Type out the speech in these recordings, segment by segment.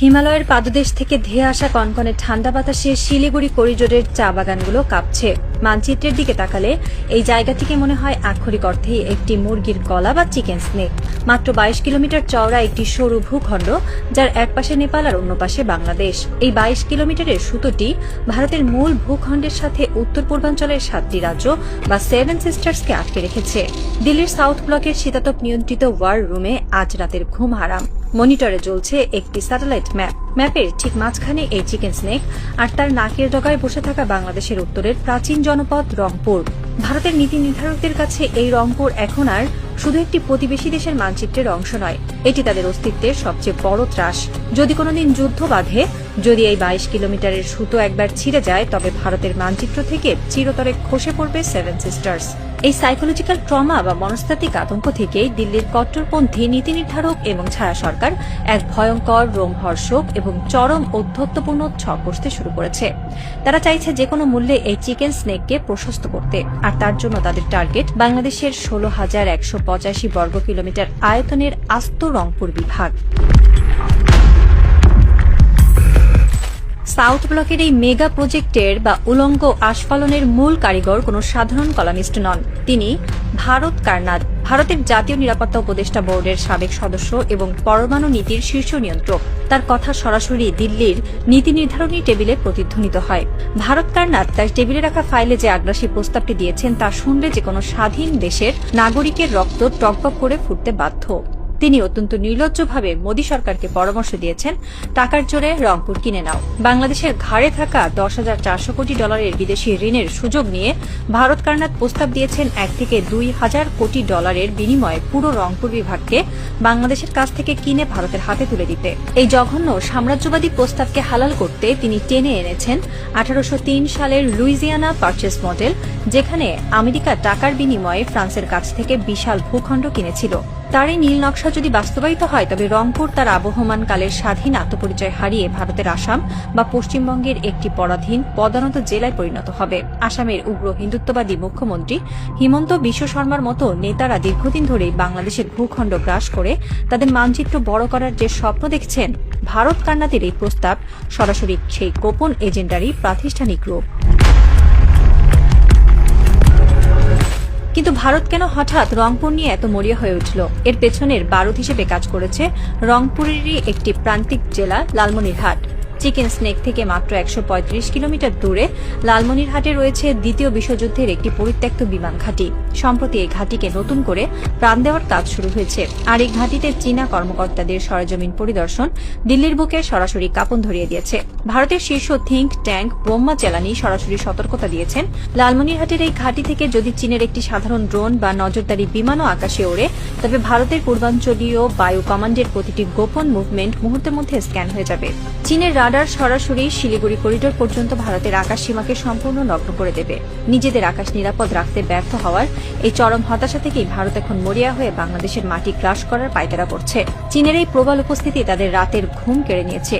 হিমালয়ের পাদদেশ থেকে ধেয়ে আসা কনকনে ঠান্ডা বাতাসে শিলিগুড়ি করিডোরের চা বাগানগুলো কাঁপছে। মানচিত্রের দিকে তাকালে এই জায়গাটিকে মনে হয় আক্ষরিক অর্থেই একটি মুরগির গলা বা চিকেন স্নেক। মাত্র 22 কিলোমিটার চওড়া একটি সরু ভূখণ্ড, যার এক পাশে নেপাল আর অন্য পাশে বাংলাদেশ। এই 22 কিলোমিটারের সুতোটি ভারতের মূল ভূখণ্ডের সাথে উত্তর পূর্বাঞ্চলের 7টি রাজ্য বা 7 সিস্টার্সকে আটকে রেখেছে। দিল্লির সাউথ ব্লকের শীতাতপ নিয়ন্ত্রিত ওয়ার রুমে আজ রাতের ঘুম হারাম। মনিটরে জ্বলছে একটি স্যাটেলাইট ম্যাপ। ম্যাপের ঠিক মাঝখানে এই চিকেন স্নেক, আর তার নাকের ডগায় বসে থাকা বাংলাদেশের উত্তরের প্রাচীন জনপদ রংপুর। ভারতের নীতি নির্ধারকদের কাছে এই রংপুর এখন আর শুধু একটি প্রতিবেশী দেশের মানচিত্রের অংশ নয়, এটি তাদের অস্তিত্বের সবচেয়ে বড় ত্রাস। যদি কোনোদিন যুদ্ধ বাধে, যদি এই 22 কিলোমিটারের সুতো একবার ছিঁড়ে যায়, তবে ভারতের মানচিত্র থেকে চিরতরে খসে পড়বে 7 সিস্টার্স। এই সাইকোলজিক্যাল ট্রমা বা মনস্তাত্ত্বিক আতঙ্ক থেকে দিল্লির কট্টরপন্থী নীতি নির্ধারক এবং ছায়া সরকার এক ভয়ঙ্কর, রোমহর্ষক এবং চরম ঔদ্ধত্যপূর্ণ ছক কষতে শুরু করেছে। তারা চাইছে যে কোনো মূল্যে এই চিকেন স্নেককে প্রশস্ত করতে, আর তার জন্য তাদের টার্গেট বাংলাদেশের 16,185 বর্গ কিলোমিটার আয়তনের আস্ত রংপুর বিভাগ। সাউথ ব্লকের এই মেগা প্রজেক্টের বা উলঙ্গ আস্ফালনের মূল কারিগর কোনো সাধারণ কলামিস্ট নন। তিনি ভারত কারনাদ, ভারতের জাতীয় নিরাপত্তা উপদেষ্টা বোর্ডের সাবেক সদস্য এবং পরমাণু নীতির শীর্ষ নিয়ন্ত্রক। তার কথা সরাসরি দিল্লির নীতি নির্ধারণী টেবিলে প্রতিধ্বনিত হয়। ভারত কারনাদ তার টেবিলে রাখা ফাইলে যে আগ্রাসী প্রস্তাবটি দিয়েছেন, তা শুনলে যে কোনো স্বাধীন দেশের নাগরিকের রক্ত টকবক করে ফুটতে বাধ্য। তিনি অত্যন্ত নির্লজ্জভাবে মোদী সরকারকে পরামর্শ দিয়েছেন, টাকার জোরে রংপুর কিনে নাও। বাংলাদেশের ঘাড়ে থাকা $10,400 কোটি বিদেশি ঋণের সুযোগ নিয়ে ভারত কারনাদ প্রস্তাব দিয়েছেন 1 থেকে 2,000 কোটি ডলারের বিনিময়ে পুরো রংপুর বিভাগকে বাংলাদেশের কাছ থেকে কিনে ভারতের হাতে তুলে দিতে। এই জঘন্য সাম্রাজ্যবাদী প্রস্তাবকে হালাল করতে তিনি টেনে এনেছেন 1803 সালের লুইজিয়ানা পারচেস মডেল, যেখানে আমেরিকা টাকার বিনিময়ে ফ্রান্সের কাছ থেকে বিশাল ভূখণ্ড কিনেছিল। তার এই নীল নকশা যদি বাস্তবায়িত হয়, তবে রংপুর তার আবহমান কালের স্বাধীন আত্মপরিচয় হারিয়ে ভারতের আসাম বা পশ্চিমবঙ্গের একটি পরাধীন পদানত জেলায় পরিণত হবে। আসামের উগ্র হিন্দুত্ববাদী মুখ্যমন্ত্রী হিমন্ত বিশ্ব শর্মার মতো নেতারা দীর্ঘদিন ধরেই বাংলাদেশের ভূখণ্ড গ্রাস করে তাদের মানচিত্র বড় করার যে স্বপ্ন দেখছেন, ভারত কারনাদের এই প্রস্তাব সরাসরি সেই গোপন এজেন্ডারই প্রাতিষ্ঠানিক রূপ। কিন্তু ভারত কেন হঠাৎ রংপুর নিয়ে এত মরিয়া হয়ে উঠল? এর পেছনের বারুদ হিসেবে কাজ করেছে রংপুরেরই একটি প্রান্তিক জেলা লালমনিরহাট। চিকেন স্নেক থেকে মাত্র 135 কিলোমিটার দূরে লালমনিরহাটে রয়েছে দ্বিতীয় বিশ্বযুদ্ধের একটি পরিত্যক্ত বিমান ঘাঁটি। সম্প্রতি এই ঘাঁটিকে নতুন করে প্রাণ দেওয়ার কাজ শুরু হয়েছে, আর এই ঘাঁটিতে চীনা কর্মকর্তাদের সরেজমিন পরিদর্শন দিল্লির বুকে সরাসরি কাঁপন ধরিয়ে দিয়েছে। ভারতের শীর্ষ থিঙ্ক ট্যাঙ্ক ব্রহ্মা চ্যালানি সরাসরি সতর্কতা দিয়েছেন, লালমনিরহাটের এই ঘাঁটি থেকে যদি চীনের একটি সাধারণ ড্রোন বা নজরদারি বিমানও আকাশে ওড়ে, তবে ভারতের পূর্বাঞ্চলীয় বায়ু কমান্ডের প্রতিটি গোপন মুভমেন্ট মুহূর্তের মধ্যে স্ক্যান হয়ে যাবে। চীনের রাডার সরাসরি শিলিগুড়ি করিডোর পর্যন্ত ভারতের আকাশ সীমাকে সম্পূর্ণ নগ্ন করে দেবে। নিজেদের আকাশ নিরাপদ রাখতে ব্যর্থ হওয়ার এই চরম হতাশা থেকেই ভারত এখন মরিয়া হয়ে বাংলাদেশের মাটি গ্রাস করার পায়তারা করছে। চীনের এই প্রবল উপস্থিতি তাদের রাতের ঘুম কেড়ে নিয়েছে।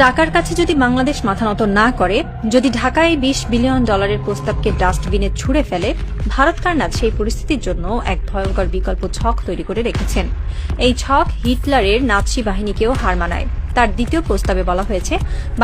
টাকার কাছে যদি বাংলাদেশ মাথা নত না করে, যদি ঢাকায় $20 বিলিয়ন প্রস্তাবকে ডাস্টবিনে ছুঁড়ে ফেলে, ভারত কারনাদ সেই পরিস্থিতির জন্য এক ভয়ঙ্কর বিকল্প ছক তৈরি করে রেখেছেন। এই ছক হিটলারের নাৎসি বাহিনীকেও হার মানায়। তার দ্বিতীয় প্রস্তাবে বলা হয়েছে,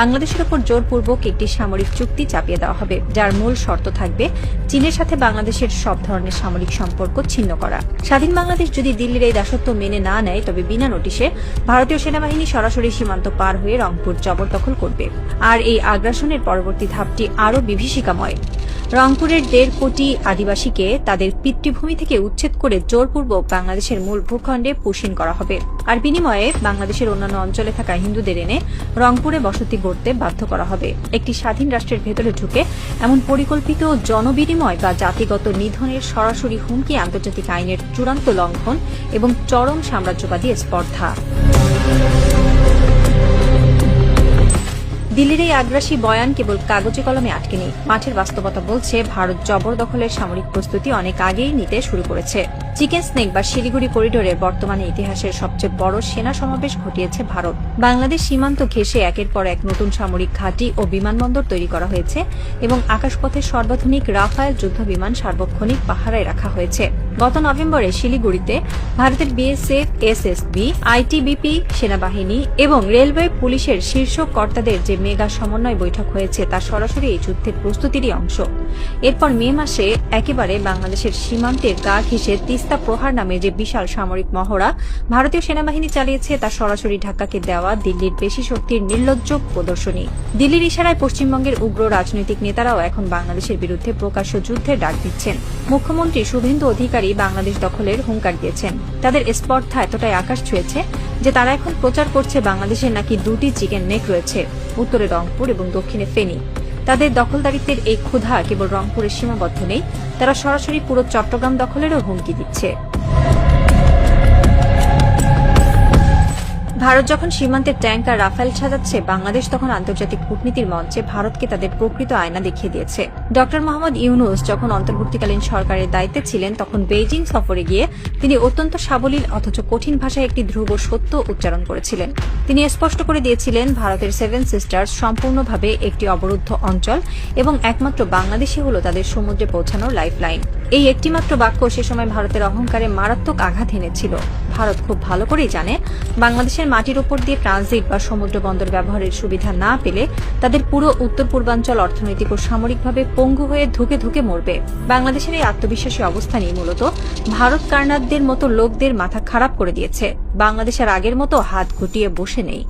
বাংলাদেশের উপর জোরপূর্বক একটি সামরিক চুক্তি চাপিয়ে দেওয়া হবে, যার মূল শর্ত থাকবে চীনের সাথে বাংলাদেশের সব ধরনের সামরিক সম্পর্ক ছিন্ন করা। স্বাধীন বাংলাদেশ যদি দিল্লির এই দাসত্ব মেনে না নেয়, তবে বিনা নোটিশে ভারতীয় সেনাবাহিনী সরাসরি সীমান্ত পার হয়ে রংপুর জবরদখল করবে। আর এই আগ্রাসনের পরবর্তী ধাপটি আরও বিভীষিকাময়। রংপুরের 1.5 কোটি আদিবাসীকে তাদের পিতৃভূমি থেকে উচ্ছেদ করে জোরপূর্বক বাংলাদেশের মূল ভূখণ্ডে পুষিন করা হবে, আর বিনিময়ে বাংলাদেশের অন্যান্য অঞ্চলে থাকা হিন্দুদের এনে রংপুরে বসতি গড়তে বাধ্য করা হবে। একটি স্বাধীন রাষ্ট্রের ভেতরে ঢুকে এমন পরিকল্পিত জনবিনিময় বা জাতিগত নিধনের সরাসরি হুমকি আন্তর্জাতিক আইনের চূড়ান্ত লঙ্ঘন এবং চরম সাম্রাজ্যবাদী স্পর্ধা। দিল্লির এই আগ্রাসী বয়ান কেবল কাগজে কলমে আটকে নেই। মাঠের বাস্তবতা বলছে, ভারত জবরদখলের সামরিক প্রস্তুতি অনেক আগেই নিতে শুরু করেছে। চিকেন স্নেক বা শিলিগুড়ি করিডোরে বর্তমানে ইতিহাসের সবচেয়ে বড় সেনা সমাবেশ ঘটিয়েছে ভারত। বাংলাদেশ সীমান্ত ঘেঁষে একের পর এক নতুন সামরিক ঘাঁটি ও বিমানবন্দর তৈরি করা হয়েছে এবং আকাশপথে সর্বাধুনিক রাফায়েল যুদ্ধবিমান সার্বক্ষণিক পাহারায় রাখা হয়েছে। গত নভেম্বরে শিলিগুড়িতে ভারতের বিএসএফ, এসএসবি, আইটিবিপি, সেনাবাহিনী এবং রেলওয়ে পুলিশের শীর্ষ কর্তাদের যে মেগা সমন্বয় বৈঠক হয়েছে তা সরাসরি এই যুদ্ধের প্রস্তুতিরই অংশ। এরপর মে মাসে একেবারে বাংলাদেশের সীমান্তের গা ঘেঁষে তিস্তা প্রহার নামে যে বিশাল সামরিক মহড়া ভারতীয় সেনাবাহিনী চালিয়েছে তা সরাসরি ঢাকাকে দেওয়া দিল্লির পেশি শক্তির নির্লজ্জ প্রদর্শনী। দিল্লির ইশারায় পশ্চিমবঙ্গের উগ্র রাজনৈতিক নেতারাও এখন বাংলাদেশের বিরুদ্ধে প্রকাশ্য যুদ্ধের ডাক দিচ্ছেন। মুখ্যমন্ত্রী শুভেন্দু অধিকারী বাংলাদেশ দখলের হুঙ্কার দিয়েছেন। তাদের স্পর্ধা এতটাই আকাশ ছুঁয়েছে যে তারা এখন প্রচার করছে বাংলাদেশের নাকি দুটি চিকেন নেক রয়েছে, উত্তরে রংপুর এবং দক্ষিণে ফেনী। তাদের দখলদারিত্বের এই ক্ষুধা কেবল রংপুরের সীমাবদ্ধ নেই, তারা সরাসরি পুরো চট্টগ্রাম দখলেরও হুমকি দিচ্ছে। ভারত যখন সীমান্তে ট্যাঙ্ক আর রাফেল সাজাচ্ছে, বাংলাদেশ তখন আন্তর্জাতিক কূটনীতির মঞ্চে ভারতকে তাদের প্রকৃত আয়না দেখিয়ে দিয়েছে। ডক্টর মোহাম্মদ ইউনূস যখন অন্তর্বর্তীকালীন সরকারের দায়িত্বে ছিলেন তখন বেইজিং সফরে গিয়ে তিনি অত্যন্ত সাবলীল অথচ কঠিন ভাষায় একটি ধ্রুব সত্য উচ্চারণ করেছিলেন। তিনি স্পষ্ট করে দিয়েছিলেন ভারতের সেভেন সিস্টার্স সম্পূর্ণভাবে একটি অবরুদ্ধ অঞ্চল এবং একমাত্র বাংলাদেশই হল তাদের সমুদ্রে পৌঁছানোর লাইফলাইন। এই একটিমাত্র বাক্য সে সময় ভারতের অহংকারে মারাত্মক আঘাত এনেছিল। ভারত খুব ভালো করেই জানে বাংলাদেশের মাটির উপর দিয়ে ট্রানজিট বা সমুদ্র বন্দর ব্যবহারের সুবিধা না পেলে তাদের পুরো উত্তর পূর্বাঞ্চল অর্থনৈতিক ও সামরিকভাবে পঙ্গু হয়ে ধুকে ধুকে মরবে। বাংলাদেশের এই আত্মবিশ্বাসী অবস্থানই মূলত ভারত কার্নারদের মতো লোকদের মাথা খারাপ করে দিয়েছে। বাংলাদেশের আগের মতো হাত গুটিয়ে বসে নেই।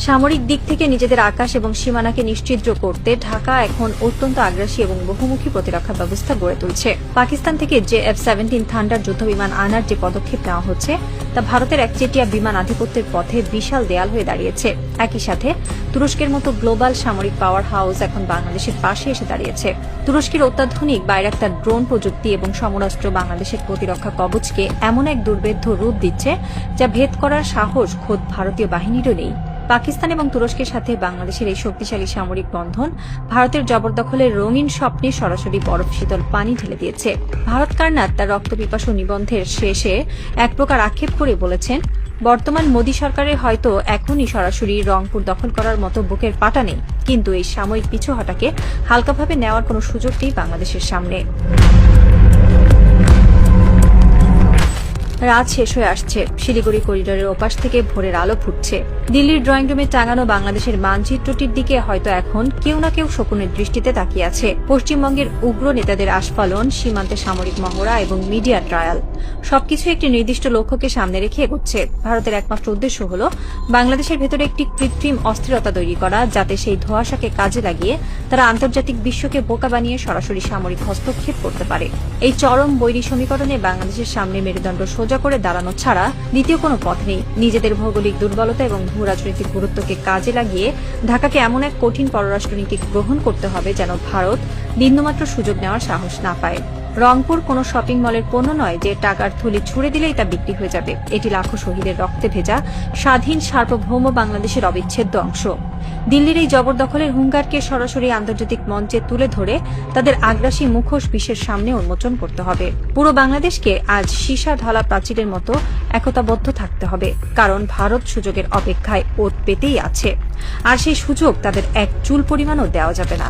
সামরিক দিক থেকে নিজেদের আকাশ এবং সীমানাকে নিশ্চিদ্র করতে ঢাকা এখন অত্যন্ত আগ্রাসী এবং বহুমুখী প্রতিরক্ষা ব্যবস্থা গড়ে তুলছে। পাকিস্তান থেকে যে F-17 থান্ডার যুদ্ধবিমান আনার যে পদক্ষেপ নেওয়া হচ্ছে তা ভারতের একচেটিয়া বিমান আধিপত্যের পথে বিশাল দেয়াল হয়ে দাঁড়িয়েছে। একই সাথে তুরস্কের মতো গ্লোবাল সামরিক পাওয়ার হাউস এখন বাংলাদেশের পাশে এসে দাঁড়িয়েছে। তুরস্কের অত্যাধুনিক বাইরাক্তার ড্রোন প্রযুক্তি এবং সমরাস্ত্র বাংলাদেশের প্রতিরক্ষা কবচকে এমন এক দুর্ভেদ্য রূপ দিচ্ছে যা ভেদ করার সাহস খোদ ভারতীয় বাহিনীরও নেই। পাকিস্তান এবং তুরস্কের সাথে বাংলাদেশের এই শক্তিশালী সামরিক বন্ধন ভারতের জবরদখলের রঙিন স্বপ্নে সরাসরি বরফ শীতল পানি ঢেলে দিয়েছে। ভারত কার্নার তার রক্তপিপাসু নিবন্ধের শেষে এক প্রকার আক্ষেপ করে বলেছেন, বর্তমান মোদী সরকারের হয়তো এখনই সরাসরি রংপুর দখল করার মতো বুকের পাটা নেই, কিন্তু এই সাময়িক পিছু হটাকে হালকাভাবে নেওয়ার কোনো সুযোগ নেই বাংলাদেশের সামনে। রাত শেষ হয়ে আসছে, শিলিগুড়ি করিডোরের ওপাশ থেকে ভোরের আলো ফুটছে। দিল্লির ড্রয়িং রুমে টাঙানো বাংলাদেশের মানচিত্রটির দিকে হয়তো এখন কেউ না কেউ শকুনের দৃষ্টিতে তাকিয়ে আছে। পশ্চিমবঙ্গের উগ্র নেতাদের আস্ফালন, সীমান্তে সামরিক মহড়া এবং মিডিয়া ট্রায়াল সবকিছু একটি নির্দিষ্ট লক্ষ্যকে সামনে রেখে এগোচ্ছে। ভারতের একমাত্র উদ্দেশ্য হল বাংলাদেশের ভেতরে একটি কৃত্রিম অস্থিরতা তৈরি করা, যাতে সেই ধোঁয়াশাকে কাজে লাগিয়ে তারা আন্তর্জাতিক বিশ্বকে বোকা বানিয়ে সরাসরি সামরিক হস্তক্ষেপ করতে পারে। এই চরম বৈরী সমীকরণে বাংলাদেশের সামনে মেরুদণ্ড সোজা করে দাঁড়ানো ছাড়া দ্বিতীয় কোনো পথ নেই। নিজেদের ভৌগোলিক দুর্বলতা এবং ভূ রাজনৈতিক গুরুত্বকে কাজে লাগিয়ে ঢাকাকে এমন এক কঠিন পররাষ্ট্রনীতি গ্রহণ করতে হবে যেন ভারত বিন্দুমাত্র সুযোগ নেওয়ার সাহস না পায়। রংপুর কোনো শপিং মলের পণ্য নয় যে টাকার থলি ছুড়ে দিলেই তা বিক্রি হয়ে যাবে। এটি লাখো শহীদের রক্তে ভেজা স্বাধীন সার্বভৌম বাংলাদেশের অবিচ্ছেদ্য অংশ। দিল্লির এই জবরদখলের হুঙ্কারকে সরাসরি আন্তর্জাতিক মঞ্চে তুলে ধরে তাদের আগ্রাসী মুখোশ বিশ্বের সামনে উন্মোচন করতে হবে। পুরো বাংলাদেশকে আজ সীসা ঢালা প্রাচীরের মতো একতাবদ্ধ থাকতে হবে, কারণ ভারত সুযোগের অপেক্ষায় ওত পেতেই আছে, আর সেই সুযোগ তাদের এক চুল পরিমাণও দেওয়া যাবে না।